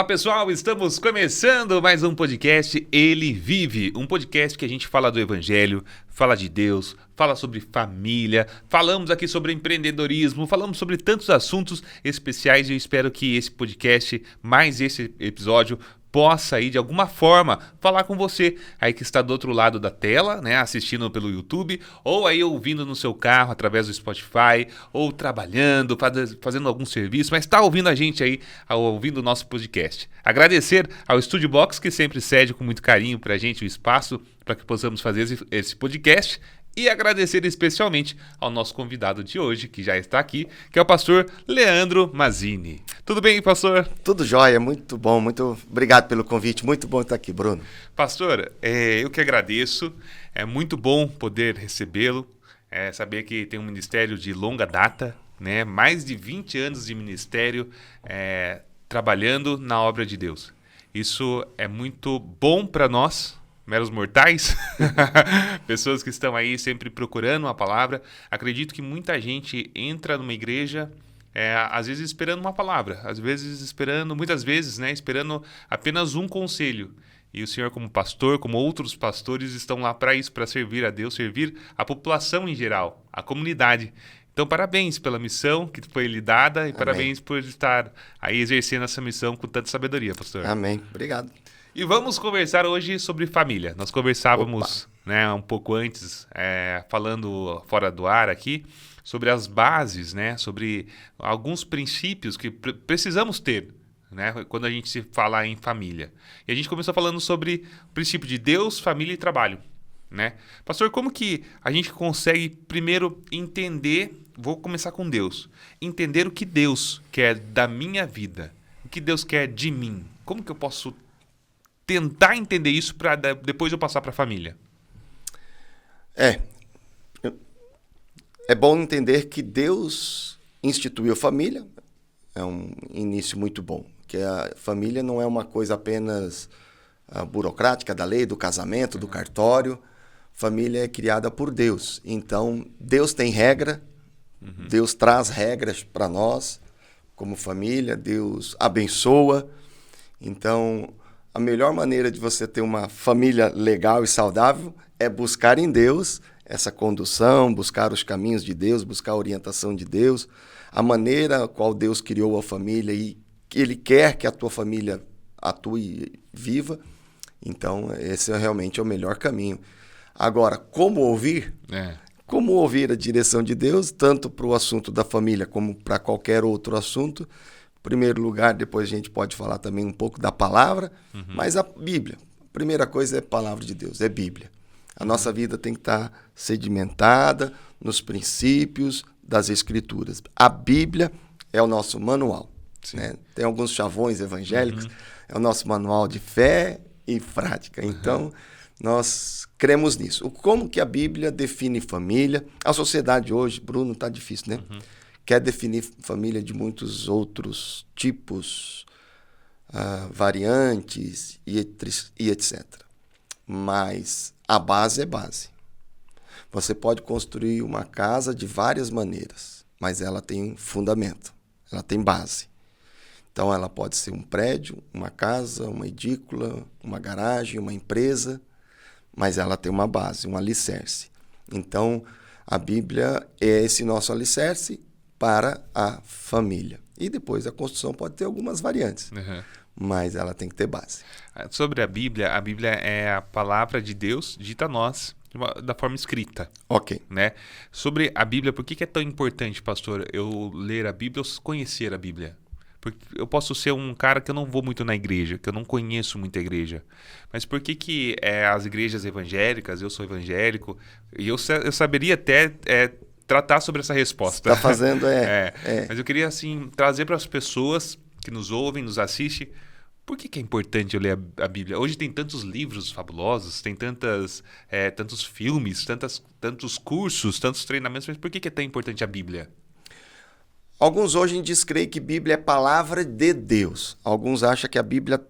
Olá pessoal, estamos começando mais um podcast Ele Vive, um podcast que a gente fala do Evangelho, fala de Deus, fala sobre família, falamos aqui sobre empreendedorismo, falamos sobre tantos assuntos especiais e eu espero que esse podcast, mais esse episódio, possa aí de alguma forma falar com você aí que está do outro lado da tela, né, assistindo pelo YouTube, ou aí ouvindo no seu carro através do Spotify, ou trabalhando, fazendo algum serviço, mas está ouvindo a gente aí, ouvindo o nosso podcast. Agradecer ao Studio Box que sempre cede com muito carinho pra gente o espaço para que possamos fazer esse podcast. E agradecer especialmente ao nosso convidado de hoje, que já está aqui, que é o pastor Leandro Mazzini. Tudo bem, pastor? Tudo jóia, muito bom, muito obrigado pelo convite, muito bom estar aqui, Bruno. Pastor, eu que agradeço, é muito bom poder recebê-lo, saber que tem um ministério de longa data, né? Mais de 20 anos de ministério trabalhando na obra de Deus. Isso é muito bom para nós, meros mortais, pessoas que estão aí sempre procurando uma palavra. Acredito que muita gente entra numa igreja, às vezes esperando uma palavra, muitas vezes, né, esperando apenas um conselho. E o senhor, como pastor, como outros pastores, estão lá para isso, para servir a Deus, servir a população em geral, a comunidade. Então, parabéns pela missão que foi lhe dada e Amém. Parabéns por estar aí exercendo essa missão com tanta sabedoria, pastor. Amém. Obrigado. E vamos conversar hoje sobre família. Nós conversávamos, né, um pouco antes, falando fora do ar aqui, sobre as bases, né, sobre alguns princípios que precisamos ter, né, quando a gente se fala em família. E a gente começou falando sobre o princípio de Deus, família e trabalho, né? Pastor, como que a gente consegue primeiro entender, vou começar com Deus, entender o que Deus quer da minha vida, o que Deus quer de mim? Como que eu posso tentar entender isso para depois eu passar para a família? É bom entender que Deus instituiu a família, é um início muito bom, que a família não é uma coisa apenas burocrática da lei, do casamento, do cartório. Família é criada por Deus, então Deus tem regra, Deus traz regras para nós como família, Deus abençoa. Então a melhor maneira de você ter uma família legal e saudável é buscar em Deus essa condução, buscar os caminhos de Deus, buscar a orientação de Deus, a maneira qual Deus criou a família e Ele quer que a tua família atue e viva. Então, esse realmente é o melhor caminho. Agora, como ouvir? Como ouvir a direção de Deus, tanto para o assunto da família como para qualquer outro assunto? Em primeiro lugar, depois a gente pode falar também um pouco da palavra, mas a Bíblia. A primeira coisa é a palavra de Deus, é Bíblia. A nossa vida tem que estar sedimentada nos princípios das Escrituras. A Bíblia é o nosso manual, né? Tem alguns chavões evangélicos, é o nosso manual de fé e prática. Então, nós cremos nisso. Como que a Bíblia define família? A sociedade hoje, Bruno, está difícil, né? Quer definir família de muitos outros tipos, variantes e etc. Mas a base é base. Você pode construir uma casa de várias maneiras, mas ela tem fundamento, ela tem base. Então ela pode ser um prédio, uma casa, uma edícula, uma garagem, uma empresa, mas ela tem uma base, um alicerce. Então a Bíblia é esse nosso alicerce para a família. E depois a construção pode ter algumas variantes, mas ela tem que ter base. Sobre a Bíblia é a palavra de Deus dita a nós da forma escrita. Ok. Né? Sobre a Bíblia, por que é tão importante, pastor, eu ler a Bíblia ou conhecer a Bíblia? Porque eu posso ser um cara que eu não vou muito na igreja, que eu não conheço muita igreja. Mas por que as igrejas evangélicas, eu sou evangélico, e eu saberia até tratar sobre essa resposta. Está fazendo, Mas eu queria, assim, trazer para as pessoas que nos ouvem, nos assistem, por que é importante eu ler a Bíblia? Hoje tem tantos livros fabulosos, tem tantos filmes, tantos cursos, tantos treinamentos, mas por que é tão importante a Bíblia? Alguns hoje creem que Bíblia é palavra de Deus. Alguns acham que a Bíblia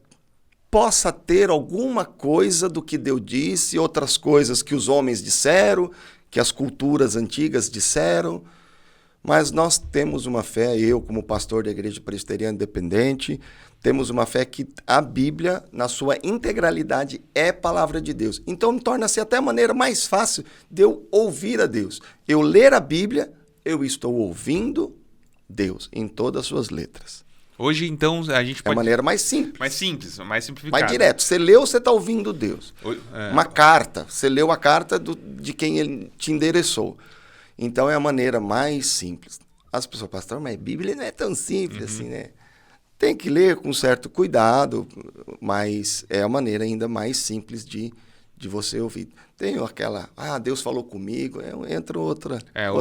possa ter alguma coisa do que Deus disse, outras coisas que os homens disseram, que as culturas antigas disseram. Mas nós temos uma fé, eu como pastor da Igreja Presbiteriana Independente, temos uma fé que a Bíblia, na sua integralidade, é palavra de Deus. Então, torna-se até a maneira mais fácil de eu ouvir a Deus. Eu ler a Bíblia, eu estou ouvindo Deus em todas as suas letras. Hoje, então, a gente pode... É a maneira mais simples. Mais simples, mais simplificada. Mais direto. Você leu, você está ouvindo Deus. É. Uma carta. Você leu a carta de quem ele te endereçou. Então, é a maneira mais simples. As pessoas, pastor, mas a Bíblia não é tão simples assim, né? Tem que ler com certo cuidado, mas é a maneira ainda mais simples de você ouvir. Tem aquela, Deus falou comigo, entra outra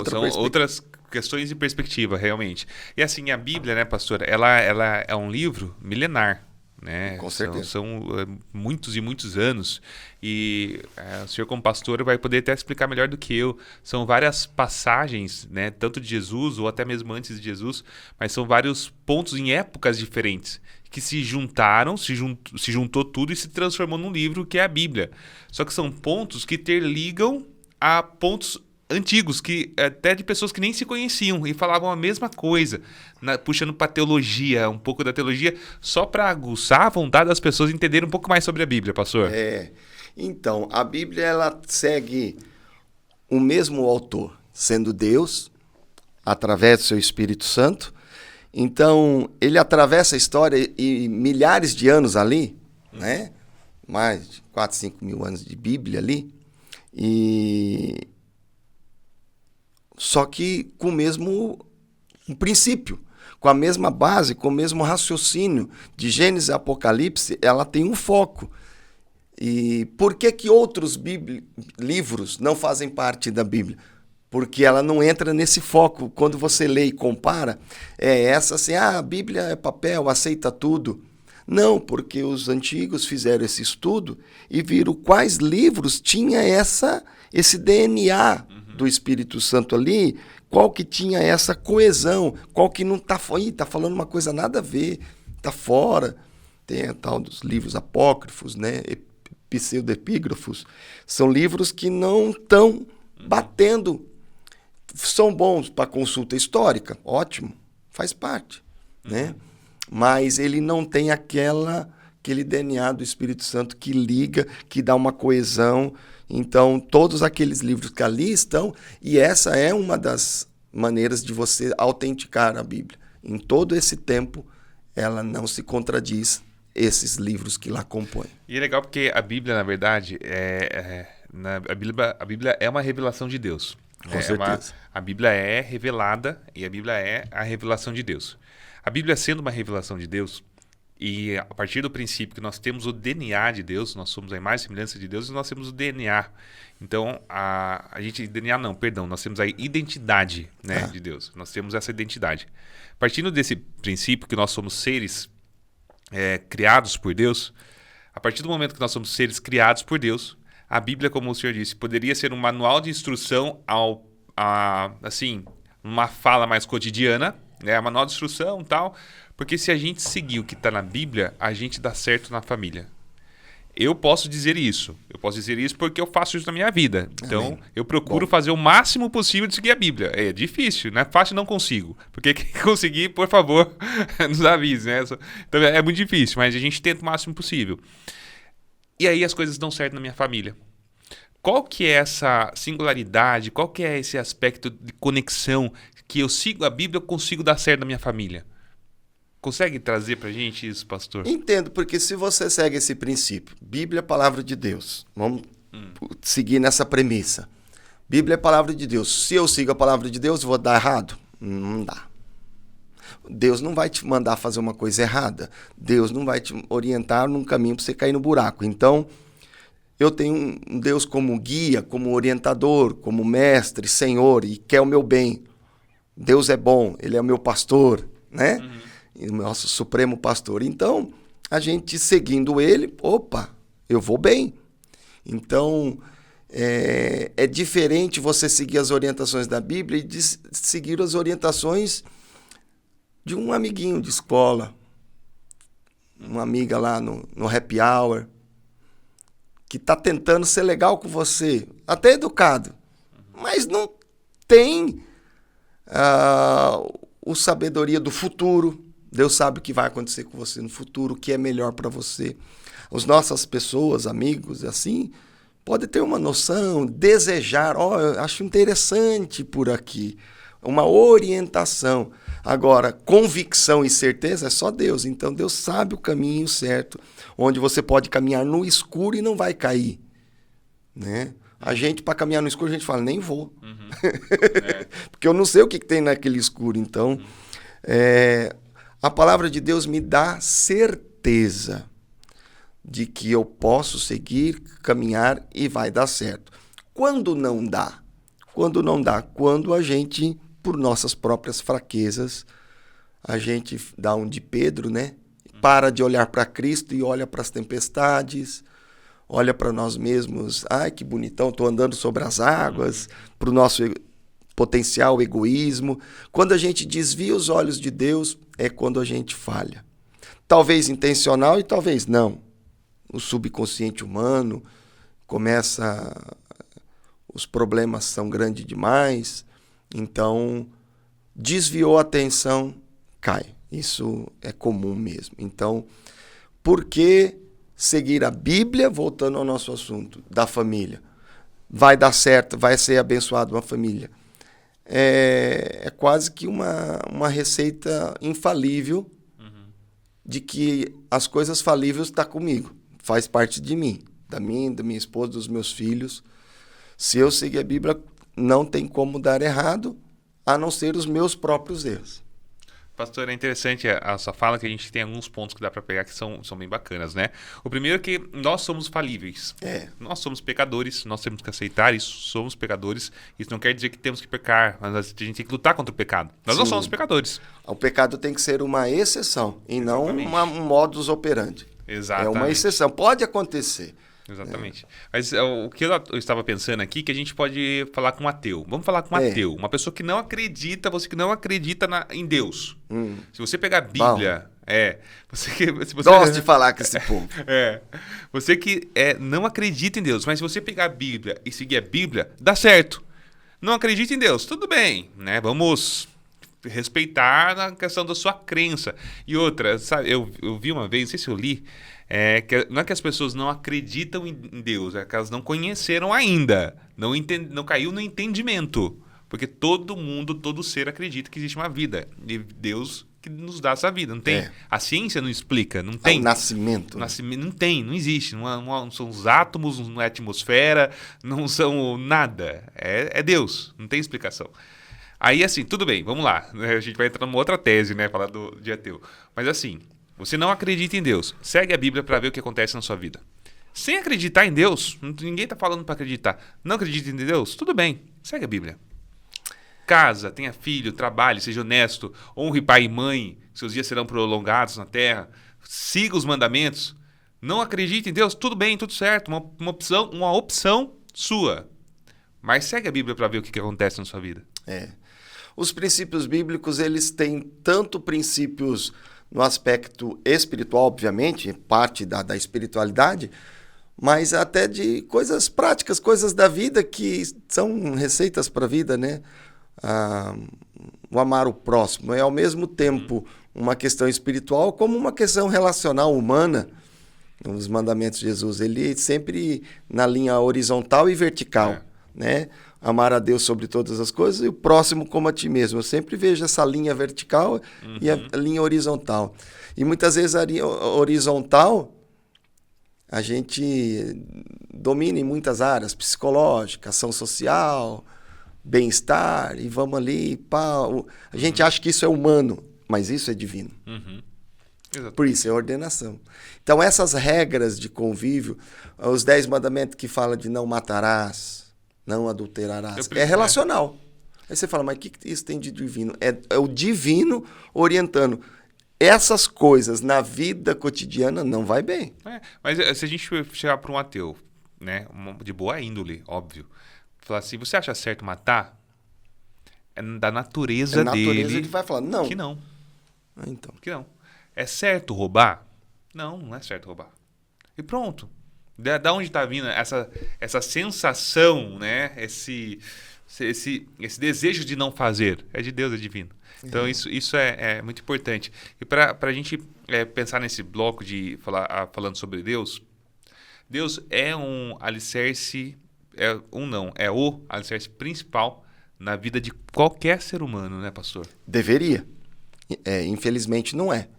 são outras questões de perspectiva, realmente. E assim, a Bíblia, né, pastor, ela é um livro milenar, né? Com certeza. São muitos e muitos anos. E o senhor, como pastor, vai poder até explicar melhor do que eu. São várias passagens, né, tanto de Jesus ou até mesmo antes de Jesus, mas são vários pontos em épocas diferentes que se juntaram, se juntou tudo e se transformou num livro que é a Bíblia. Só que são pontos que interligam a pontos antigos, que até de pessoas que nem se conheciam e falavam a mesma coisa, puxando para teologia, um pouco da teologia, só para aguçar a vontade das pessoas entenderem um pouco mais sobre a Bíblia, pastor. Então, a Bíblia ela segue o mesmo autor, sendo Deus, através do seu Espírito Santo. Então, ele atravessa a história e milhares de anos ali, né? Mais de 4, 5 mil anos de Bíblia ali, só que com o mesmo princípio, com a mesma base, com o mesmo raciocínio de Gênesis e Apocalipse, ela tem um foco. E por que outros livros não fazem parte da Bíblia? Porque ela não entra nesse foco. Quando você lê e compara, a Bíblia é papel, aceita tudo. Não, porque os antigos fizeram esse estudo e viram quais livros tinha esse DNA do Espírito Santo ali, qual que tinha essa coesão, qual que não está falando uma coisa nada a ver, está fora. Tem a tal dos livros apócrifos, né? Pseudepígrafos, são livros que não estão batendo. São bons para consulta histórica, ótimo, faz parte, né? Mas ele não tem aquele DNA do Espírito Santo que liga, que dá uma coesão. Então, todos aqueles livros que ali estão, e essa é uma das maneiras de você autenticar a Bíblia. Em todo esse tempo, ela não se contradiz esses livros que lá compõem. E é legal porque a Bíblia, na verdade, a Bíblia é uma revelação de Deus. Com certeza. A Bíblia é revelada e a Bíblia é a revelação de Deus. A Bíblia sendo uma revelação de Deus, e a partir do princípio que nós temos o DNA de Deus, nós somos a imagem e semelhança de Deus e nós temos o DNA. Então, nós temos a identidade, né, de Deus. Nós temos essa identidade. Partindo desse princípio que nós somos seres criados por Deus, a partir do momento que nós somos seres criados por Deus, a Bíblia, como o senhor disse, poderia ser um manual de instrução assim, uma fala mais cotidiana, né, manual de instrução e tal, porque se a gente seguir o que está na Bíblia, a gente dá certo na família. Eu posso dizer isso porque eu faço isso na minha vida. Então, Amém. Eu procuro fazer o máximo possível de seguir a Bíblia. É difícil, não é fácil, não consigo. Porque quem conseguir, por favor, nos avise, né? Então, é muito difícil, mas a gente tenta o máximo possível. E aí as coisas dão certo na minha família. Qual que é essa singularidade, qual que é esse aspecto de conexão que eu sigo a Bíblia, eu consigo dar certo na minha família? Consegue trazer pra gente isso, pastor? Entendo, porque se você segue esse princípio, Bíblia é a palavra de Deus, vamos seguir nessa premissa. Bíblia é a palavra de Deus. Se eu sigo a palavra de Deus, vou dar errado? Não dá. Deus não vai te mandar fazer uma coisa errada. Deus não vai te orientar num caminho para você cair no buraco. Então, eu tenho um Deus como guia, como orientador, como mestre, Senhor, e quer o meu bem. Deus é bom, Ele é o meu pastor, né? O nosso supremo pastor. Então, a gente seguindo Ele, eu vou bem. Então, é diferente você seguir as orientações da Bíblia e de seguir as orientações de um amiguinho de escola, uma amiga lá no happy hour, que está tentando ser legal com você, até educado, mas não tem a sabedoria do futuro, Deus sabe o que vai acontecer com você no futuro, o que é melhor para você. As nossas pessoas, amigos, assim, podem ter uma noção, desejar, eu acho interessante por aqui, uma orientação. Agora, convicção e certeza é só Deus. Então, Deus sabe o caminho certo, onde você pode caminhar no escuro e não vai cair, né? A gente, para caminhar no escuro, a gente fala, nem vou. Uhum. Porque eu não sei o que tem naquele escuro. Então, a palavra de Deus me dá certeza de que eu posso seguir, caminhar e vai dar certo. Quando não dá? Quando não dá? Quando a gente, por nossas próprias fraquezas, a gente dá um de Pedro, né? Para de olhar para Cristo e olha para as tempestades, olha para nós mesmos, ai que bonitão, estou andando sobre as águas, para o nosso potencial egoísmo. Quando a gente desvia os olhos de Deus, é quando a gente falha. Talvez intencional e talvez não. O subconsciente humano começa, os problemas são grandes demais, então desviou a atenção, cai. Isso é comum mesmo. Então, por que seguir a Bíblia, voltando ao nosso assunto da família? Vai dar certo, vai ser abençoado uma família. É quase que uma receita infalível de que as coisas falíveis estão comigo. Faz parte de mim, da minha esposa, dos meus filhos. Se eu seguir a Bíblia, não tem como dar errado, a não ser os meus próprios erros. Pastor, é interessante a sua fala, que a gente tem alguns pontos que dá para pegar que são bem bacanas, né? O primeiro é que nós somos falíveis. Nós somos pecadores, nós temos que aceitar isso, somos pecadores. Isso não quer dizer que temos que pecar, mas a gente tem que lutar contra o pecado. Nós não somos pecadores. O pecado tem que ser uma exceção e Exatamente. não um modus operandi. Exatamente. É uma exceção, pode acontecer. Exatamente. Mas o que eu estava pensando aqui, que a gente pode falar com um ateu. Vamos falar com um ateu. Uma pessoa que não acredita, você que não acredita em Deus. Se você pegar a Bíblia... Gosto de falar com esse povo. Você que não acredita em Deus, mas se você pegar a Bíblia e seguir a Bíblia, dá certo. Não acredita em Deus, tudo bem, né? Vamos respeitar a questão da sua crença. E outra, sabe, eu vi uma vez, não sei se eu li, não é que as pessoas não acreditam em Deus, é que elas não conheceram ainda, não caiu no entendimento, porque todo mundo, todo ser acredita que existe uma vida, e Deus que nos dá essa vida, não tem? A ciência não explica, não tem. O nascimento. Não tem, não existe, não são os átomos, não é a atmosfera, não são nada, é Deus, não tem explicação. Aí assim, tudo bem, vamos lá, a gente vai entrar numa outra tese, né, falar de ateu, mas assim... Você não acredita em Deus. Segue a Bíblia para ver o que acontece na sua vida. Sem acreditar em Deus, ninguém está falando para acreditar. Não acredita em Deus? Tudo bem. Segue a Bíblia. Casa, tenha filho, trabalhe, seja honesto, honre pai e mãe, seus dias serão prolongados na terra. Siga os mandamentos. Não acredita em Deus? Tudo bem, tudo certo. Uma opção sua. Mas segue a Bíblia para ver o que acontece na sua vida. Os princípios bíblicos, eles têm tanto princípios... no aspecto espiritual, obviamente, parte da espiritualidade, mas até de coisas práticas, coisas da vida que são receitas para a vida, né? O amar o próximo é, ao mesmo tempo, uma questão espiritual como uma questão relacional humana. Os mandamentos de Jesus, ele sempre na linha horizontal e vertical, né? Amar a Deus sobre todas as coisas e o próximo como a ti mesmo. Eu sempre vejo essa linha vertical e a linha horizontal. E muitas vezes a linha horizontal a gente domina em muitas áreas, psicológica, ação social, bem-estar, e vamos ali, a gente acha que isso é humano, mas isso é divino. Por isso é ordenação. Então essas regras de convívio, os 10 mandamentos que falam de não matarás, não adulterarás. É relacional. Aí você fala, mas o que isso tem de divino? É o divino orientando. Essas coisas na vida cotidiana não vai bem. Mas se a gente chegar para um ateu, né, de boa índole, óbvio, falar assim, você acha certo matar? É da natureza dele. A natureza ele vai falar, não. Que não. Então. Que não. É certo roubar? Não é certo roubar. E pronto. Da onde está vindo essa sensação, né? esse desejo de não fazer é de Deus, é divino. Então isso é muito importante. E para a gente pensar nesse bloco de falando sobre Deus, Deus é um alicerce, é o alicerce principal na vida de qualquer ser humano, né, pastor? Deveria. Infelizmente não é.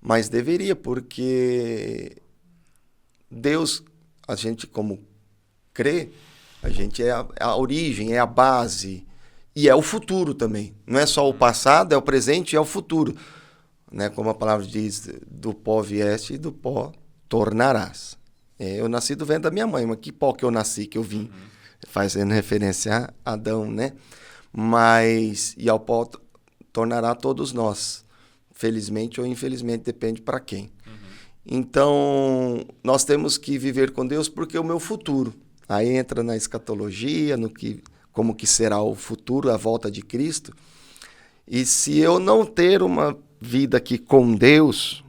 Mas deveria, porque Deus, a gente como crê, a gente é a origem, é a base e é o futuro também. Não é só o passado, é o presente e é o futuro. Né? Como a palavra diz, do pó vieste e do pó tornarás. Eu nasci do ventre da minha mãe, mas que pó que eu nasci, que eu vim, fazendo referência a Adão, né? Mas, e ao pó tornará todos nós. Felizmente ou infelizmente, depende para quem. Então, nós temos que viver com Deus porque é o meu futuro. Aí entra na escatologia, como que será o futuro, a volta de Cristo. E se eu não ter uma vida aqui com Deus,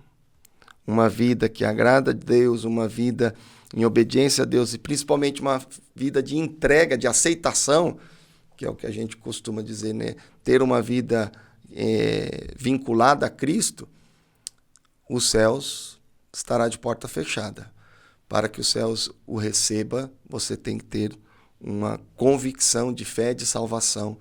uma vida que agrada a Deus, uma vida em obediência a Deus e principalmente uma vida de entrega, de aceitação, que é o que a gente costuma dizer, né? Ter uma vida vinculada a Cristo, os céus estará de porta fechada. Para que os céus o receba, você tem que ter uma convicção de fé, de salvação,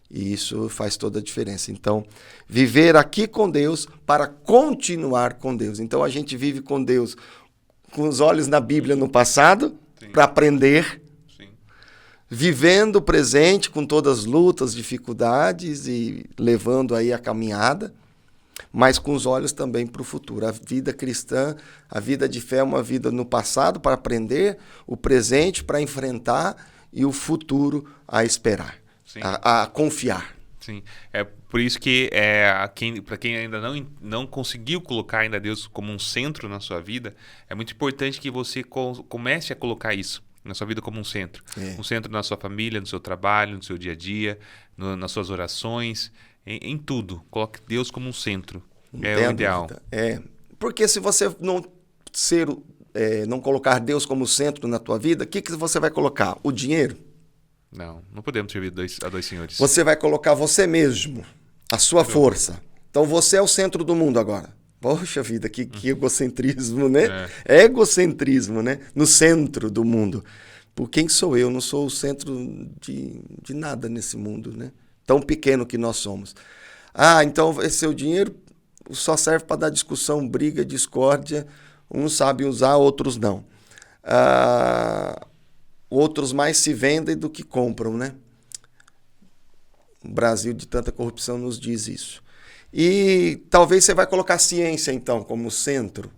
e isso faz toda a diferença. Então, viver aqui com Deus para continuar com Deus. Então, a gente vive com Deus com os olhos na Bíblia no passado, para aprender, vivendo o presente com todas as lutas, dificuldades e levando aí a caminhada, mas com os olhos também para o futuro. A vida cristã, a vida de fé é uma vida no passado para aprender, o presente para enfrentar e o futuro a esperar, a confiar. Sim, é por isso que para quem ainda não conseguiu colocar ainda Deus como um centro na sua vida, é muito importante que você comece a colocar isso na sua vida como um centro. Um centro na sua família, no seu trabalho, no seu dia a dia, nas suas orações, em tudo. Coloque Deus como um centro. É o ideal. Porque se você não colocar Deus como centro na tua vida, o que você vai colocar? O dinheiro? Não podemos servir a dois senhores. Você vai colocar você mesmo, a sua força. Então você é o centro do mundo agora. Poxa vida, que egocentrismo, né? Egocentrismo, né? No centro do mundo. Por quem sou eu? Não sou o centro de nada nesse mundo, né? Tão pequeno que nós somos. Então esse seu dinheiro só serve para dar discussão, briga, discórdia. Uns sabem usar, outros não. Outros mais se vendem do que compram, né? O Brasil de tanta corrupção nos diz isso. E talvez você vai colocar a ciência, então, como centro.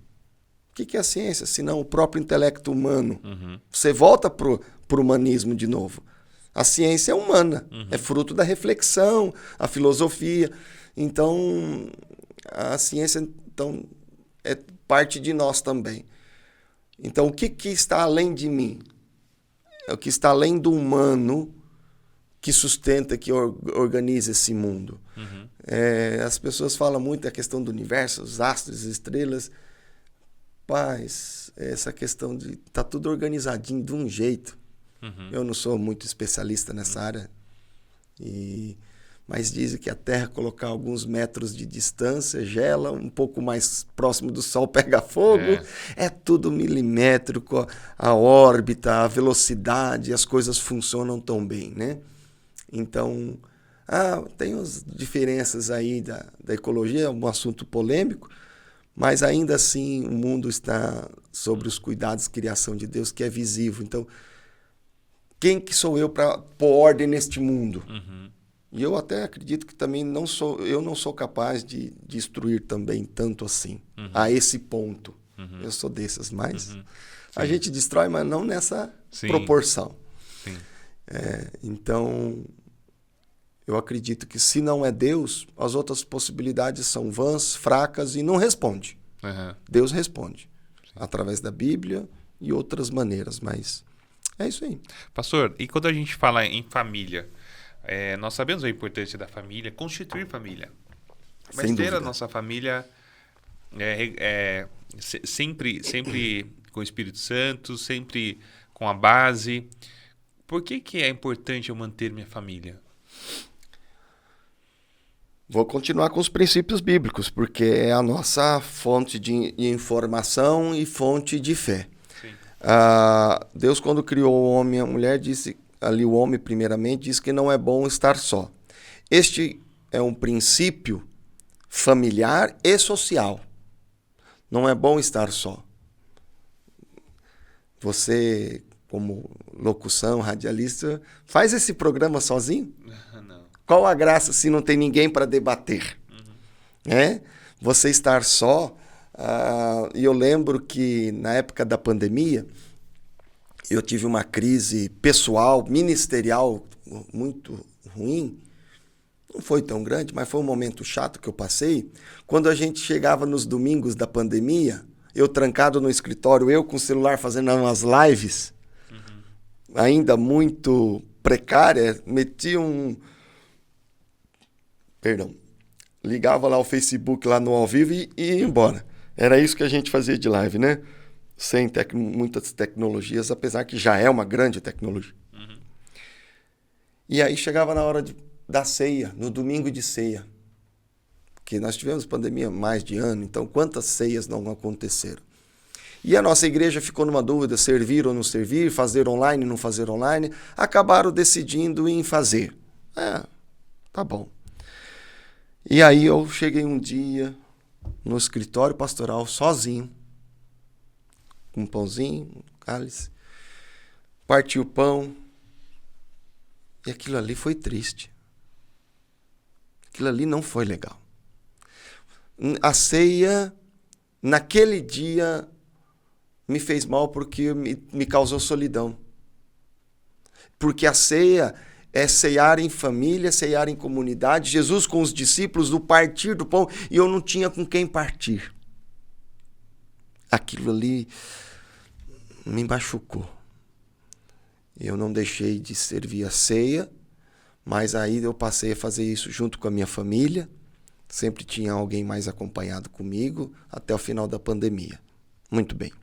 O que é a ciência? Senão o próprio intelecto humano. Você volta para o humanismo de novo. A ciência é humana, é fruto da reflexão, a filosofia. Então, a ciência é parte de nós também. Então, o que está além de mim? É o que está além do humano que sustenta, que organiza esse mundo. As pessoas falam muito da questão do universo, os astros, as estrelas. Paz, essa questão de tá tudo organizadinho de um jeito. Eu não sou muito especialista nessa área, mas dizem que a Terra, colocar alguns metros de distância, gela, um pouco mais próximo do Sol pega fogo. É tudo milimétrico, a órbita, a velocidade, as coisas funcionam tão bem, né? Então, tem as diferenças aí da ecologia, é um assunto polêmico, mas ainda assim o mundo está sobre os cuidados de criação de Deus, que é visível. Então, quem que sou eu para pôr ordem neste mundo? E eu até acredito que também eu não sou capaz de destruir também tanto assim, a esse ponto. Eu sou desses, mas a gente destrói, mas não nessa proporção. Então, eu acredito que se não é Deus, as outras possibilidades são vãs, fracas e não responde. Deus responde, através da Bíblia e outras maneiras, mas é isso aí. Pastor, e quando a gente fala em família, nós sabemos a importância da família, constituir família. Mas Sem ter dúvida. a nossa família sempre com o Espírito Santo, sempre com a base. Por que é importante eu manter minha família? Vou continuar com os princípios bíblicos, porque é a nossa fonte de informação e fonte de fé. Deus, quando criou o homem e a mulher, disse, ali o homem primeiramente, disse que não é bom estar só. Este é um princípio familiar e social. Não é bom estar só. Você, como locução, radialista, faz esse programa sozinho? Não. Qual a graça se não tem ninguém para debater? Você estar só. E eu lembro que na época da pandemia, eu tive uma crise pessoal, ministerial, muito ruim. Não foi tão grande, mas foi um momento chato que eu passei. Quando a gente chegava nos domingos da pandemia, eu trancado no escritório, eu com o celular fazendo umas lives, ainda muito precária, ligava lá o Facebook lá no ao vivo e ia embora. Era isso que a gente fazia de live, né? Sem muitas tecnologias, apesar que já é uma grande tecnologia. E aí chegava na hora da ceia, no domingo de ceia. Porque nós tivemos pandemia há mais de ano, então quantas ceias não aconteceram? E a nossa igreja ficou numa dúvida, servir ou não servir, fazer online, não fazer online. Acabaram decidindo em fazer. Tá bom. E aí eu cheguei um dia no escritório pastoral, sozinho, com um pãozinho, um cálice, parti o pão, e aquilo ali foi triste. Aquilo ali não foi legal. A ceia, naquele dia, me fez mal porque me causou solidão. Porque a ceia é ceiar em família, ceiar em comunidade. Jesus com os discípulos, no partir do pão, e eu não tinha com quem partir. Aquilo ali me machucou. Eu não deixei de servir a ceia, mas aí eu passei a fazer isso junto com a minha família. Sempre tinha alguém mais acompanhado comigo, até o final da pandemia. Muito bem.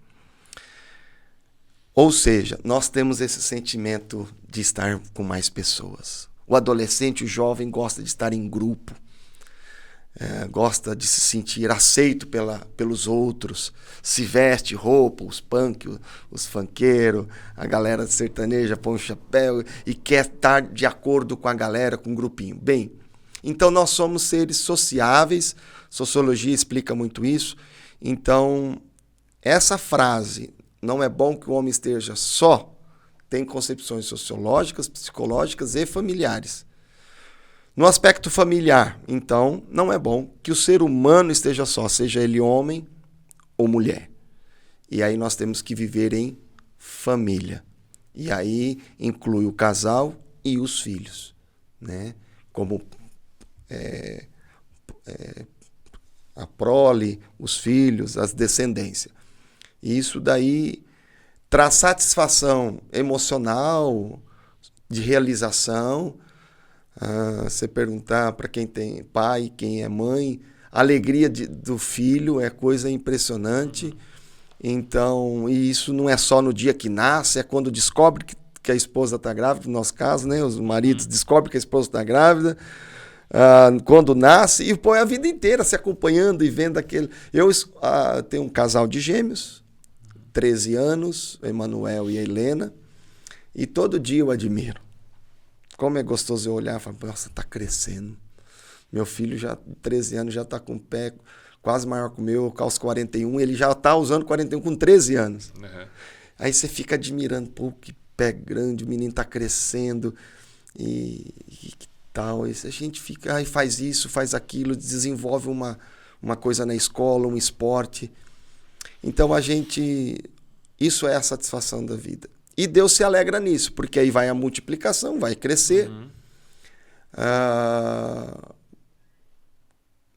Ou seja, nós temos esse sentimento de estar com mais pessoas. O adolescente, o jovem, gosta de estar em grupo. Gosta de se sentir aceito pelos outros. Se veste roupa, os punk, os funkeiros, a galera sertaneja põe um chapéu e quer estar de acordo com a galera, com um grupinho. Bem, então nós somos seres sociáveis. Sociologia explica muito isso. Então, essa frase... Não é bom que o homem esteja só, tem concepções sociológicas, psicológicas e familiares. No aspecto familiar, então, não é bom que o ser humano esteja só, seja ele homem ou mulher. E aí nós temos que viver em família. E aí inclui o casal e os filhos, né? Como a prole, os filhos, as descendências. E isso daí traz satisfação emocional, de realização. Você perguntar para quem tem pai, quem é mãe, a alegria do filho é coisa impressionante. Então, e isso não é só no dia que nasce, é quando descobre que a esposa está grávida, no nosso caso, né? Os maridos descobrem que a esposa está grávida. Quando nasce, e põe a vida inteira se acompanhando e vendo aquele... Eu tenho um casal de gêmeos, 13 anos, Emanuel e a Helena, e todo dia eu admiro. Como é gostoso eu olhar e falar, nossa, está crescendo. Meu filho, já 13 anos, já está com o pé quase maior que o meu, aos 41, ele já está usando 41 com 13 anos. Aí você fica admirando, pô, que pé grande, o menino está crescendo, e que tal. E a gente fica, faz isso, faz aquilo, desenvolve uma coisa na escola, um esporte. Então isso é a satisfação da vida. E Deus se alegra nisso, porque aí vai a multiplicação, vai crescer.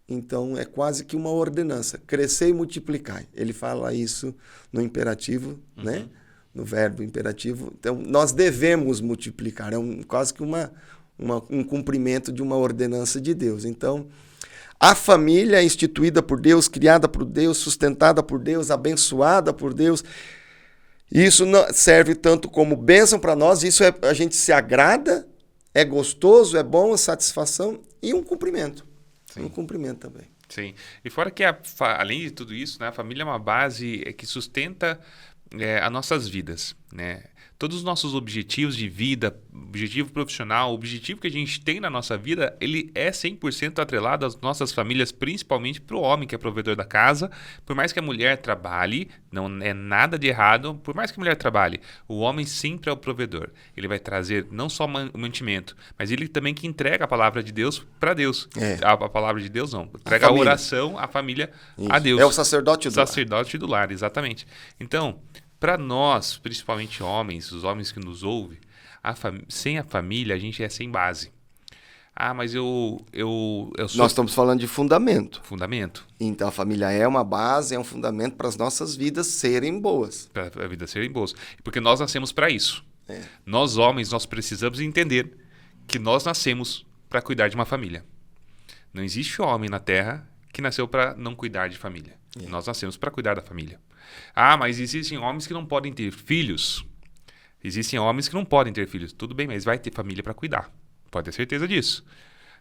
Então é quase que uma ordenança, crescer e multiplicar. Ele fala isso no imperativo, né? No verbo imperativo. Então nós devemos multiplicar, é quase que um cumprimento de uma ordenança de Deus. Então, a família é instituída por Deus, criada por Deus, sustentada por Deus, abençoada por Deus. Isso serve tanto como bênção para nós, isso a gente se agrada, é gostoso, é bom, é satisfação e um cumprimento. Sim. Um cumprimento também. Sim. E fora que, além de tudo isso, né, a família é uma base que sustenta as nossas vidas, né? Todos os nossos objetivos de vida, objetivo profissional, objetivo que a gente tem na nossa vida, ele é 100% atrelado às nossas famílias, principalmente para o homem que é provedor da casa. Por mais que a mulher trabalhe, não é nada de errado, por mais que a mulher trabalhe, o homem sempre é o provedor. Ele vai trazer não só o mantimento, mas ele também que entrega a palavra de Deus para Deus. A palavra de Deus não, entrega a oração, a família a Deus. É o sacerdote do lar. Sacerdote do lar, exatamente. Então, para nós, principalmente homens, os homens que nos ouvem, sem a família a gente é sem base. Ah, mas eu sou... Nós estamos falando de fundamento. Fundamento. Então a família é uma base, é um fundamento para as nossas vidas serem boas. Para a vida serem boas. Porque nós nascemos para isso. Nós homens, nós precisamos entender que nós nascemos para cuidar de uma família. Não existe homem na Terra que nasceu para não cuidar de família. Nós nascemos para cuidar da família. Ah, mas existem homens que não podem ter filhos. Existem homens que não podem ter filhos. Tudo bem, mas vai ter família para cuidar. Pode ter certeza disso.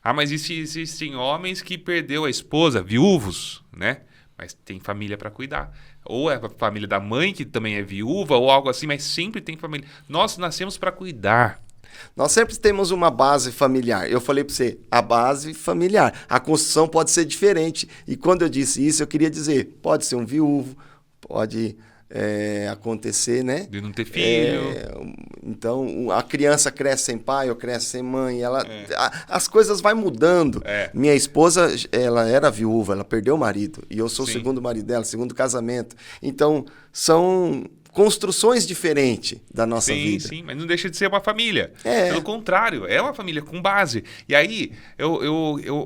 Ah, mas existem homens que perdeu a esposa, viúvos, né? Mas tem família para cuidar. Ou é a família da mãe, que também é viúva, ou algo assim, mas sempre tem família. Nós nascemos para cuidar. Nós sempre temos uma base familiar. Eu falei para você, a base familiar. A construção pode ser diferente. E quando eu disse isso, eu queria dizer, pode ser um viúvo, pode acontecer, né? De não ter filho. Então, a criança cresce sem pai ou cresce sem mãe. As coisas vão mudando. Minha esposa, ela era viúva, ela perdeu o marido. E eu sou o segundo marido dela, segundo casamento. Então, são construções diferentes da nossa vida. Sim, mas não deixa de ser uma família. Pelo contrário, é uma família com base. E aí,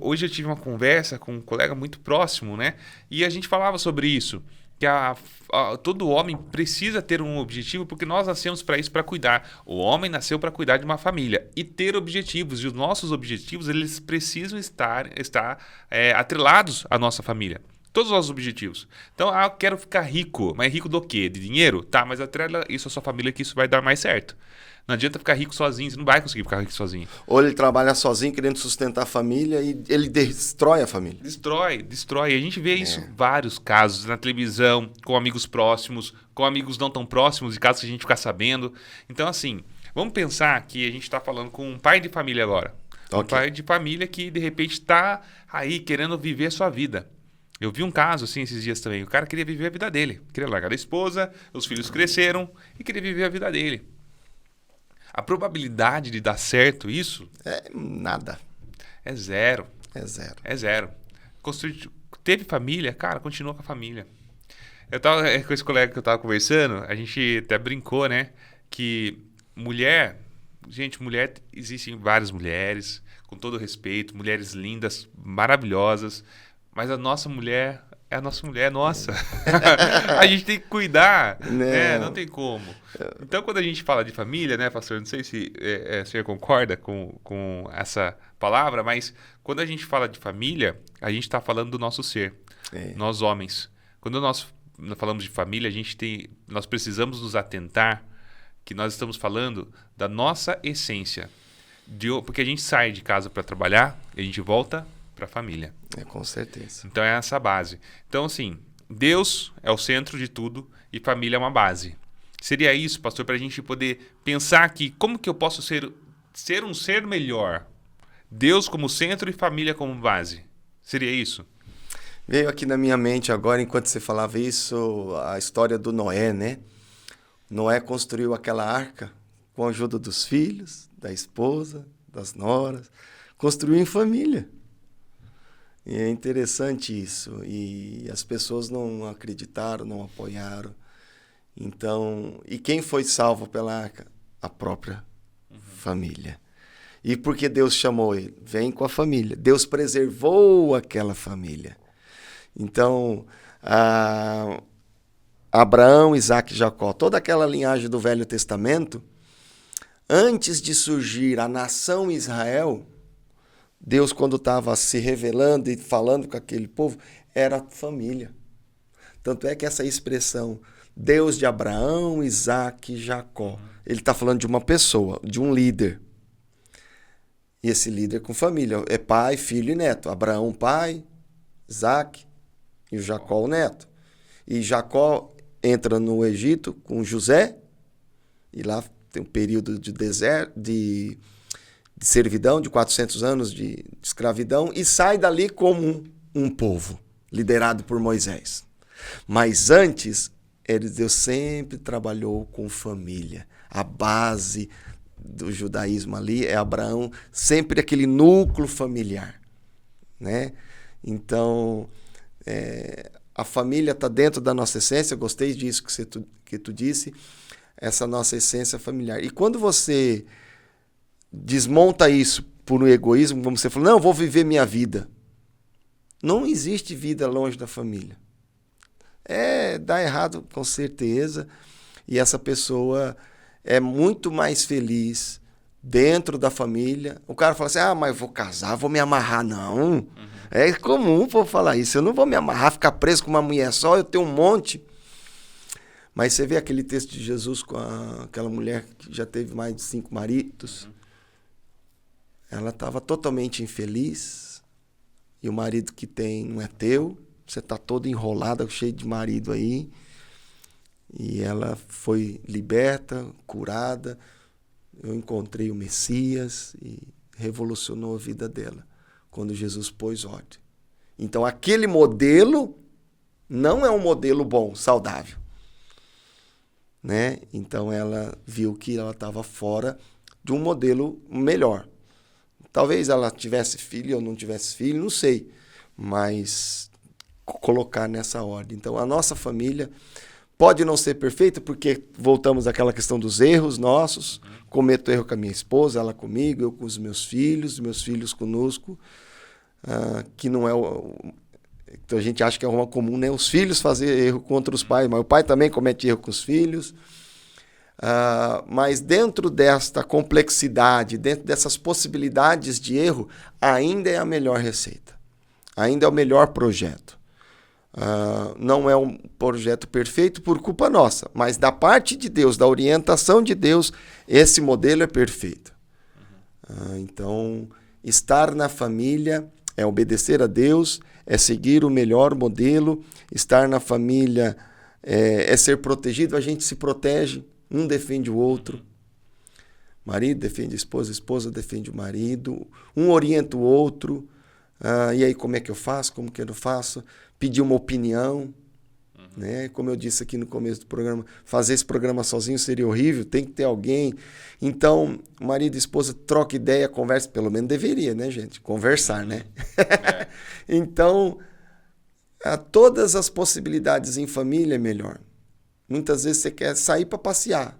hoje eu tive uma conversa com um colega muito próximo, né? E a gente falava sobre isso. Que todo homem precisa ter um objetivo, porque nós nascemos para isso, para cuidar. O homem nasceu para cuidar de uma família e ter objetivos. E os nossos objetivos, eles precisam estar atrelados à nossa família. Todos os nossos objetivos. Então, eu quero ficar rico. Mas rico do quê? De dinheiro? Tá, mas atrela isso à sua família que isso vai dar mais certo. Não adianta ficar rico sozinho, você não vai conseguir ficar rico sozinho. Ou ele trabalha sozinho, querendo sustentar a família, e ele destrói a família. Destrói. E a gente vê isso em vários casos, na televisão, com amigos próximos, com amigos não tão próximos, e casos que a gente ficar sabendo. Então, assim, vamos pensar que a gente está falando com um pai de família agora. Um pai de família que, de repente, está aí querendo viver a sua vida. Eu vi um caso, assim, esses dias também. O cara queria viver a vida dele. Queria largar a esposa, os filhos cresceram e queria viver a vida dele. A probabilidade de dar certo isso... nada. É zero. É zero. Teve família? Cara, continua com a família. Eu tava com esse colega que eu tava conversando, a gente até brincou, né? Que mulher... Gente, existem várias mulheres, com todo respeito, mulheres lindas, maravilhosas, mas a nossa mulher... É a nossa mulher, nossa. A gente tem que cuidar, né? Não tem como. Então, quando a gente fala de família, né, pastor? Não sei se o senhor concorda com essa palavra, mas quando a gente fala de família, a gente está falando do nosso ser. Nós homens. Quando nós falamos de família, nós precisamos nos atentar que nós estamos falando da nossa essência. Porque a gente sai de casa para trabalhar e a gente volta para a família. Com certeza. Então é essa base. Então, assim, Deus é o centro de tudo e família é uma base. Seria isso, pastor, para a gente poder pensar que como que eu posso ser um ser melhor? Deus como centro e família como base. Seria isso? Veio aqui na minha mente agora, enquanto você falava isso, a história do Noé, né? Noé construiu aquela arca com a ajuda dos filhos, da esposa, das noras. Construiu em família. E é interessante isso. E as pessoas não acreditaram, não apoiaram. Então, e quem foi salvo pela arca? A própria família. E por que Deus chamou ele? Vem com a família. Deus preservou aquela família. Então, Abraão, Isaac e Jacó, toda aquela linhagem do Velho Testamento, antes de surgir a nação Israel, Deus, quando estava se revelando e falando com aquele povo, era família. Tanto é que essa expressão, Deus de Abraão, Isaac e Jacó. Ele está falando de uma pessoa, de um líder. E esse líder com família. É pai, filho e neto. Abraão, pai, Isaac e o Jacó, o neto. E Jacó entra no Egito com José. E lá tem um período de deserto, de servidão, de 400 anos de escravidão. E sai dali como um povo, liderado por Moisés. Mas antes, Deus sempre trabalhou com família. A base do judaísmo ali é Abraão, sempre aquele núcleo familiar, né? Então, a família está dentro da nossa essência. Eu gostei disso que tu disse, essa nossa essência familiar. E quando você desmonta isso por um egoísmo, como você falou, não, eu vou viver minha vida. Não existe vida longe da família. Dá errado com certeza, e essa pessoa é muito mais feliz dentro da família. O cara fala assim, mas eu vou casar, vou me amarrar. Não, é comum o povo falar isso, eu não vou me amarrar, ficar preso com uma mulher só, eu tenho um monte. Mas você vê aquele texto de Jesus com aquela mulher que já teve mais de 5 maridos, ela estava totalmente infeliz, e o marido que tem não é teu, você está toda enrolada, cheio de marido aí. E ela foi liberta, curada. Eu encontrei o Messias e revolucionou a vida dela quando Jesus pôs ordem. Então, aquele modelo não é um modelo bom, saudável, né? Então, ela viu que ela estava fora de um modelo melhor. Talvez ela tivesse filho ou não tivesse filho, não sei. Mas colocar nessa ordem. Então, a nossa família pode não ser perfeita, porque voltamos àquela questão dos erros nossos. Cometo erro com a minha esposa, ela comigo, eu com os meus filhos conosco, que não é então a gente acha que é uma comum, né? Os filhos fazer erro contra os pais, mas o pai também comete erro com os filhos. Mas dentro desta complexidade, dentro dessas possibilidades de erro, ainda é a melhor receita. Ainda é o melhor projeto. Não é um projeto perfeito por culpa nossa, mas da parte de Deus, da orientação de Deus, esse modelo é perfeito. Então, estar na família é obedecer a Deus, é seguir o melhor modelo. Estar na família é ser protegido, a gente se protege, um defende o outro. Marido defende a esposa defende o marido, um orienta o outro. E aí, como é que eu faço? Como que eu não faço? Pedir uma opinião, né? Como eu disse aqui no começo do programa, fazer esse programa sozinho seria horrível, tem que ter alguém. Então, marido e esposa troca ideia, conversa, pelo menos deveria, né, gente? Conversar, né? Então, todas as possibilidades em família é melhor. Muitas vezes você quer sair para passear.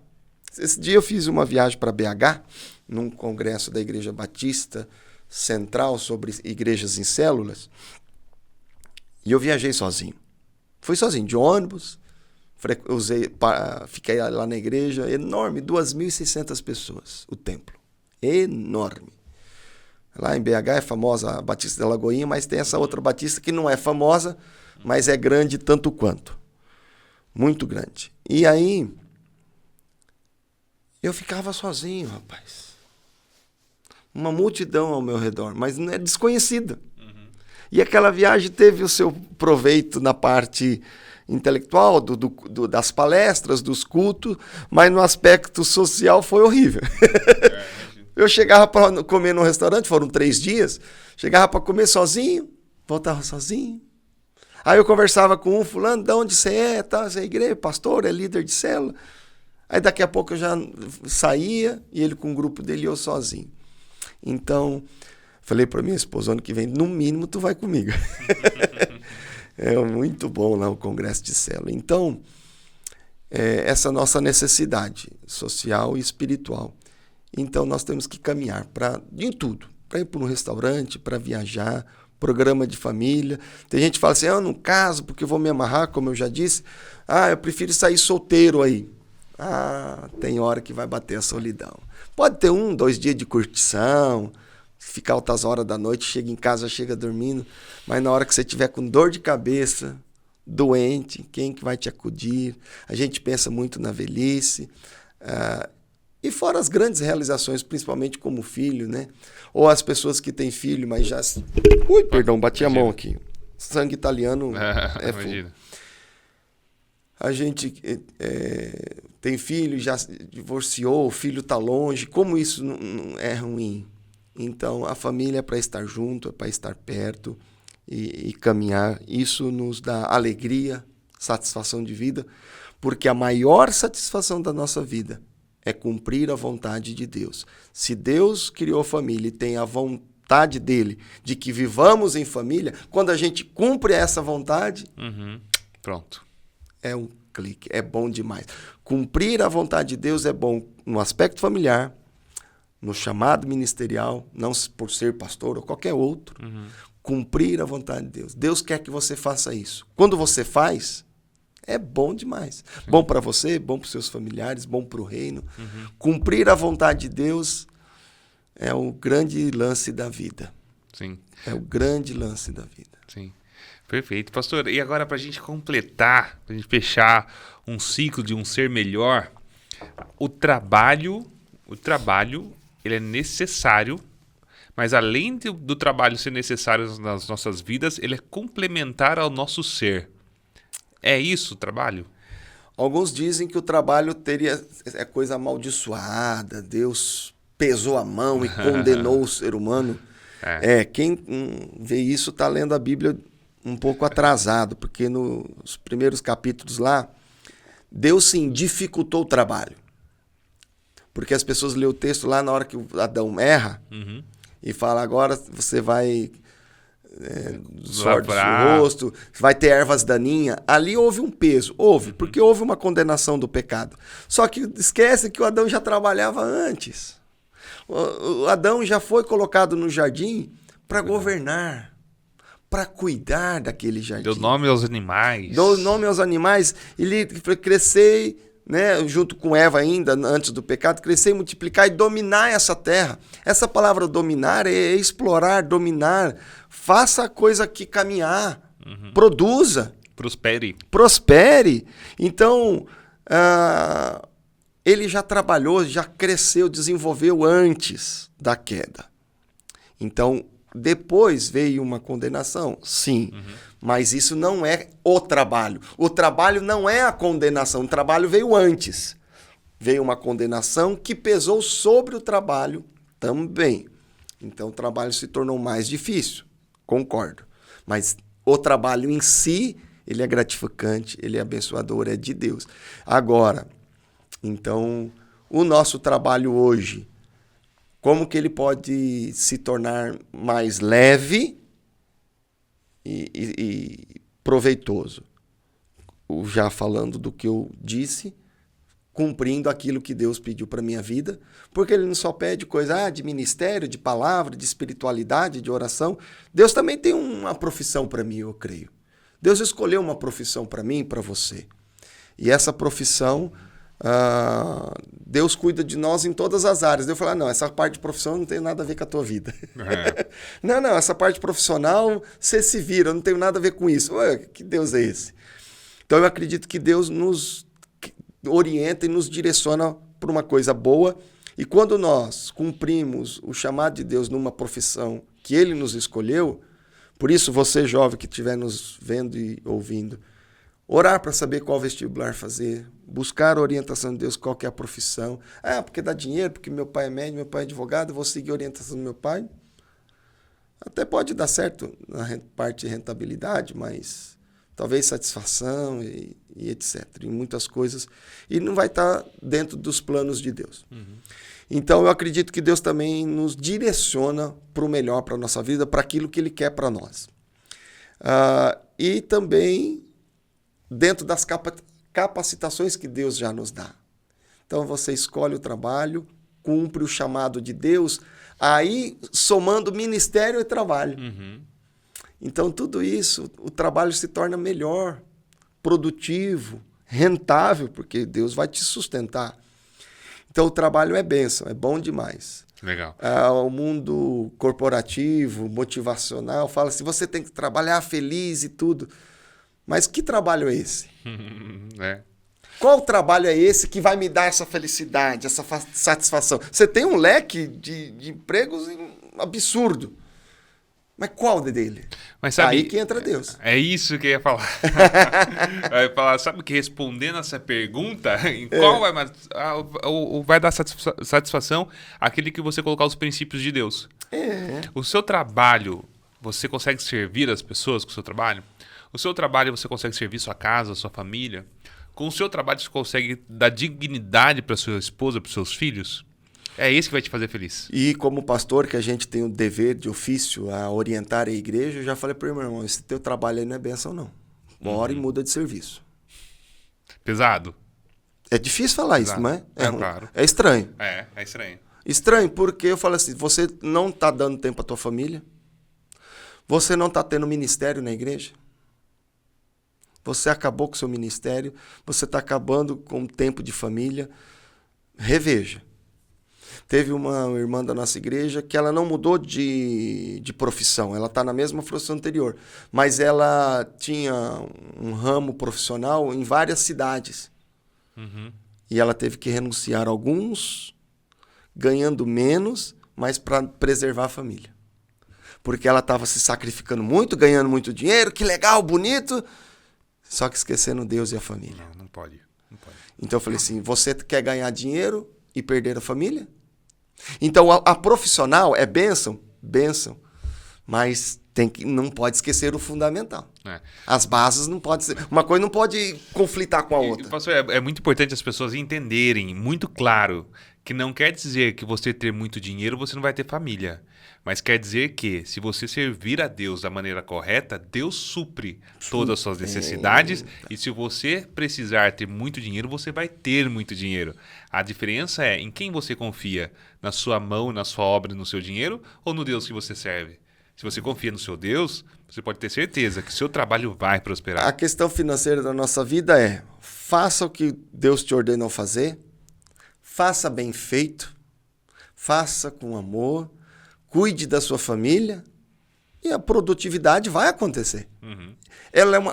Esse dia eu fiz uma viagem para BH, num congresso da Igreja Batista Central sobre igrejas em células, e eu viajei sozinho. Fui sozinho, de ônibus, fiquei lá na igreja, enorme, 2.600 pessoas, o templo, enorme. Lá em BH é famosa a Batista da Lagoinha, mas tem essa outra Batista que não é famosa, mas é grande tanto quanto. Muito grande. E aí, eu ficava sozinho, rapaz. Uma multidão ao meu redor, mas não é desconhecida. E aquela viagem teve o seu proveito na parte intelectual, das palestras, dos cultos, mas no aspecto social foi horrível. Eu chegava para comer num restaurante, foram 3 dias, chegava para comer sozinho, voltava sozinho. Aí eu conversava com fulano, de onde você é, tá? Você é igreja, pastor, é líder de célula. Aí daqui a pouco eu já saía, e ele com o grupo dele e eu sozinho. Então, falei para minha esposa, ano que vem, no mínimo, tu vai comigo. É muito bom lá o congresso de célula. Então, essa nossa necessidade social e espiritual. Então, nós temos que caminhar em tudo. Para ir para um restaurante, para viajar, programa de família. Tem gente que fala assim, eu não caso porque eu vou me amarrar, como eu já disse. Eu prefiro sair solteiro aí. Tem hora que vai bater a solidão. Pode ter 1, 2 dias de curtição, ficar altas horas da noite, chega em casa, chega dormindo, mas na hora que você tiver com dor de cabeça, doente, quem que vai te acudir? A gente pensa muito na velhice. E fora as grandes realizações, principalmente como filho, né? Ou as pessoas que têm filho, mas já... Ui, perdão, bati a mão aqui. Sangue italiano é fogo. A gente tem filho, já divorciou, o filho está longe. Como isso não é ruim? Então, a família é para estar junto, é para estar perto e caminhar. Isso nos dá alegria, satisfação de vida, porque a maior satisfação da nossa vida é cumprir a vontade de Deus. Se Deus criou a família e tem a vontade dele de que vivamos em família, quando a gente cumpre essa vontade, pronto. É um clique, é bom demais. Cumprir a vontade de Deus é bom no aspecto familiar, no chamado ministerial, não por ser pastor ou qualquer outro. Cumprir a vontade de Deus. Deus quer que você faça isso. Quando você faz, é bom demais. Sim. Bom para você, bom para os seus familiares, bom para o reino. Cumprir a vontade de Deus é o grande lance da vida. Sim. É o grande lance da vida. Sim. Perfeito. Pastor, e agora para a gente completar, para a gente fechar um ciclo de um ser melhor, o trabalho, ele é necessário, mas além do trabalho ser necessário nas nossas vidas, ele é complementar ao nosso ser. É isso o trabalho? Alguns dizem que o trabalho é coisa amaldiçoada, Deus pesou a mão e condenou o ser humano. Quem vê isso está lendo a Bíblia um pouco atrasado, porque nos primeiros capítulos lá, Deus sim dificultou o trabalho. Porque as pessoas lêem o texto lá na hora que o Adão erra e fala, agora você vai sorte o rosto, vai ter ervas daninhas. Ali houve um peso, porque houve uma condenação do pecado. Só que esquece que o Adão já trabalhava antes. O Adão já foi colocado no jardim para governar, para cuidar daquele jardim. Deu nome aos animais. Deu nome aos animais. Ele crescer, né, junto com Eva ainda, antes do pecado, crescer, multiplicar e dominar essa terra. Essa palavra dominar é explorar, dominar. Faça a coisa que caminhar. Produza. Prospere. Então, ele já trabalhou, já cresceu, desenvolveu antes da queda. Então, depois veio uma condenação, sim, mas isso não é o trabalho. O trabalho não é a condenação, o trabalho veio antes. Veio uma condenação que pesou sobre o trabalho também. Então o trabalho se tornou mais difícil, concordo. Mas o trabalho em si, ele é gratificante, ele é abençoador, é de Deus. Agora, então, o nosso trabalho hoje, como que ele pode se tornar mais leve e proveitoso? Já falando do que eu disse, cumprindo aquilo que Deus pediu para a minha vida, porque ele não só pede coisa de ministério, de palavra, de espiritualidade, de oração. Deus também tem uma profissão para mim, eu creio. Deus escolheu uma profissão para mim e para você. E essa profissão... Deus cuida de nós em todas as áreas. Eu falei, não, essa parte de profissão não tem nada a ver com a tua vida. Não, essa parte profissional você se vira, não tem nada a ver com isso. Ué, que Deus é esse? Então eu acredito que Deus nos orienta e nos direciona para uma coisa boa, e quando nós cumprimos o chamado de Deus numa profissão que Ele nos escolheu, por isso você jovem que estiver nos vendo e ouvindo, orar para saber qual vestibular fazer, buscar a orientação de Deus, qual que é a profissão. Porque dá dinheiro, porque meu pai é médico, meu pai é advogado, eu vou seguir a orientação do meu pai. Até pode dar certo na parte de rentabilidade, mas talvez satisfação e etc. Em muitas coisas. E não vai estar dentro dos planos de Deus. Então eu acredito que Deus também nos direciona para o melhor para a nossa vida, para aquilo que Ele quer para nós. E também dentro das capacitações que Deus já nos dá. Então você escolhe o trabalho, cumpre o chamado de Deus, aí somando ministério e trabalho. Então tudo isso, o trabalho se torna melhor, produtivo, rentável, porque Deus vai te sustentar. Então o trabalho é bênção, é bom demais. Legal. O mundo corporativo, motivacional, fala assim, você tem que trabalhar feliz e tudo. Mas que trabalho é esse? É. Qual trabalho é esse que vai me dar essa felicidade, essa satisfação? Você tem um leque de empregos absurdo. Mas qual dele? Mas sabe, aí que entra Deus. É isso que eu ia falar. Eu ia falar, sabe que respondendo essa pergunta, em qual vai dar satisfação aquele que você colocar os princípios de Deus. O seu trabalho, você consegue servir as pessoas com o seu trabalho? O seu trabalho, você consegue servir sua casa, sua família? Com o seu trabalho, você consegue dar dignidade para sua esposa, para os seus filhos? É isso que vai te fazer feliz. E como pastor, que a gente tem o dever de ofício a orientar a igreja, eu já falei para o meu irmão, esse teu trabalho aí não é bênção, não. Uma hora e muda de serviço. Pesado? É difícil falar Pesado. isso, não é? Claro. É estranho. É estranho. Estranho, porque eu falo assim, você não está dando tempo à tua família, você não está tendo ministério na igreja, você acabou com o seu ministério, você está acabando com o tempo de família. Reveja. Teve uma irmã da nossa igreja que ela não mudou de profissão, ela está na mesma profissão anterior, mas ela tinha um ramo profissional em várias cidades. E ela teve que renunciar a alguns, ganhando menos, mas para preservar a família. Porque ela estava se sacrificando muito, ganhando muito dinheiro, que legal, bonito, só que esquecendo Deus e a família. Não pode. Então eu falei assim, você quer ganhar dinheiro e perder a família? Então a profissional é bênção, mas não pode esquecer o fundamental. As bases não podem ser... Uma coisa não pode conflitar com a outra. Pastor, é muito importante as pessoas entenderem muito claro que não quer dizer que você ter muito dinheiro você não vai ter família. Mas quer dizer que, se você servir a Deus da maneira correta, Deus supre todas as suas necessidades. E se você precisar ter muito dinheiro, você vai ter muito dinheiro. A diferença é em quem você confia, na sua mão, na sua obra, no seu dinheiro, ou no Deus que você serve. Se você confia no seu Deus, você pode ter certeza que o seu trabalho vai prosperar. A questão financeira da nossa vida é, faça o que Deus te ordenou fazer, faça bem feito, faça com amor, cuide da sua família e a produtividade vai acontecer.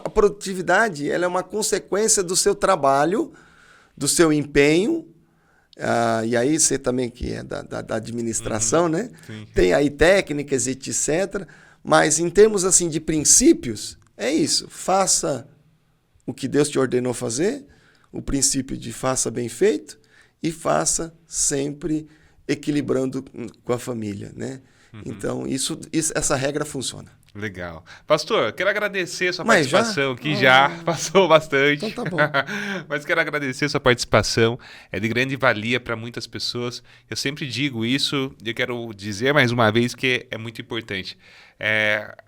A produtividade ela é uma consequência do seu trabalho, do seu empenho. E aí você também que é da administração, né? Sim. Tem aí técnicas, etc. Mas em termos assim de princípios, é isso. Faça o que Deus te ordenou fazer, o princípio de faça bem feito e faça sempre equilibrando com a família, né? Então, essa regra funciona. Legal. Pastor, quero agradecer a sua Mas participação, que já passou bastante. Então tá bom. Mas quero agradecer a sua participação. É de grande valia para muitas pessoas. Eu sempre digo isso e eu quero dizer mais uma vez que é muito importante.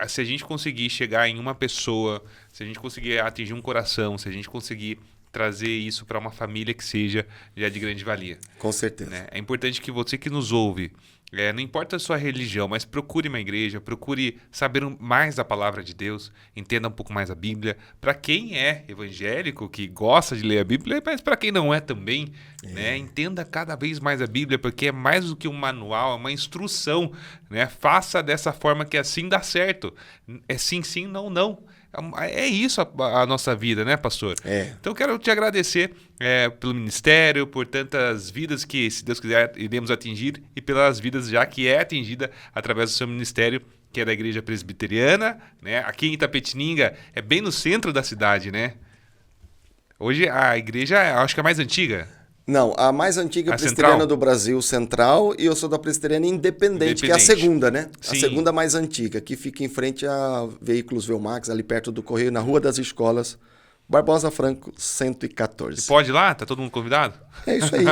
Se a gente conseguir chegar em uma pessoa, se a gente conseguir atingir um coração, se a gente conseguir trazer isso para uma família que seja, já é de grande valia. Com certeza. Né? É importante que você que nos ouve, não importa a sua religião, mas procure uma igreja, procure saber mais da palavra de Deus, entenda um pouco mais a Bíblia. Para quem é evangélico, que gosta de ler a Bíblia, mas para quem não é também, né? Entenda cada vez mais a Bíblia, porque é mais do que um manual, é uma instrução. Né? Faça dessa forma que assim dá certo. É sim, sim, não, não. É isso a nossa vida, né, pastor? Então eu quero te agradecer pelo ministério, por tantas vidas que, se Deus quiser, iremos atingir e pelas vidas já que é atingida através do seu ministério, que é da Igreja Presbiteriana, né? Aqui em Itapetininga, é bem no centro da cidade, né? Hoje a igreja, acho que é a mais antiga. Não, a mais antiga presbiteriana do Brasil, Central, e eu sou da presbiteriana Independente, que é a segunda, né? Sim. A segunda mais antiga, que fica em frente a Veículos Velmax, ali perto do Correio, na Rua das Escolas, Barbosa Franco, 114. E pode ir lá? Tá todo mundo convidado? É isso aí.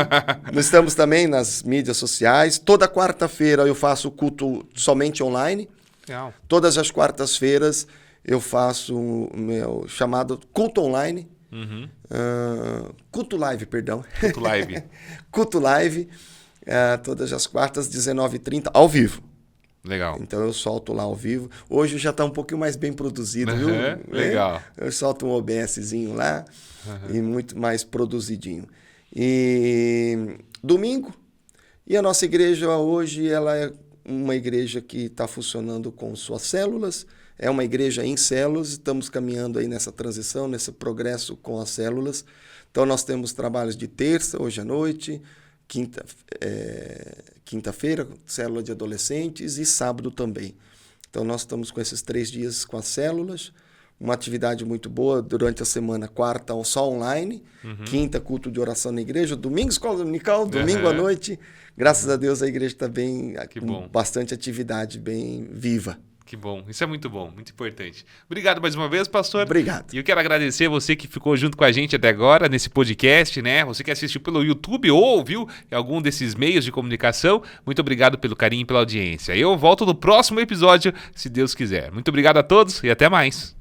Nós estamos também nas mídias sociais. Toda quarta-feira eu faço culto somente online. Legal. Todas as quartas-feiras eu faço o meu chamado culto online. Culto live, perdão. Culto live. Culto live, todas as quartas, 19h30, ao vivo. Legal. Então eu solto lá ao vivo. Hoje já está um pouquinho mais bem produzido, viu? Legal. Eu solto um OBSzinho lá e muito mais produzidinho. E domingo, e a nossa igreja hoje, ela é uma igreja que está funcionando com suas células, é uma igreja em células, estamos caminhando aí nessa transição, nesse progresso com as células. Então, nós temos trabalhos de terça, hoje à noite, quinta-feira, célula de adolescentes e sábado também. Então, nós estamos com esses 3 dias com as células, uma atividade muito boa durante a semana, quarta só online, quinta culto de oração na igreja, domingo escola dominical, domingo à noite. Graças a Deus a igreja está bem, com bastante atividade, bem viva. Que bom, isso é muito bom, muito importante. Obrigado mais uma vez, pastor. Obrigado. E eu quero agradecer você que ficou junto com a gente até agora nesse podcast, né? Você que assistiu pelo YouTube ou ouviu em algum desses meios de comunicação, muito obrigado pelo carinho e pela audiência. Eu volto no próximo episódio, se Deus quiser. Muito obrigado a todos e até mais.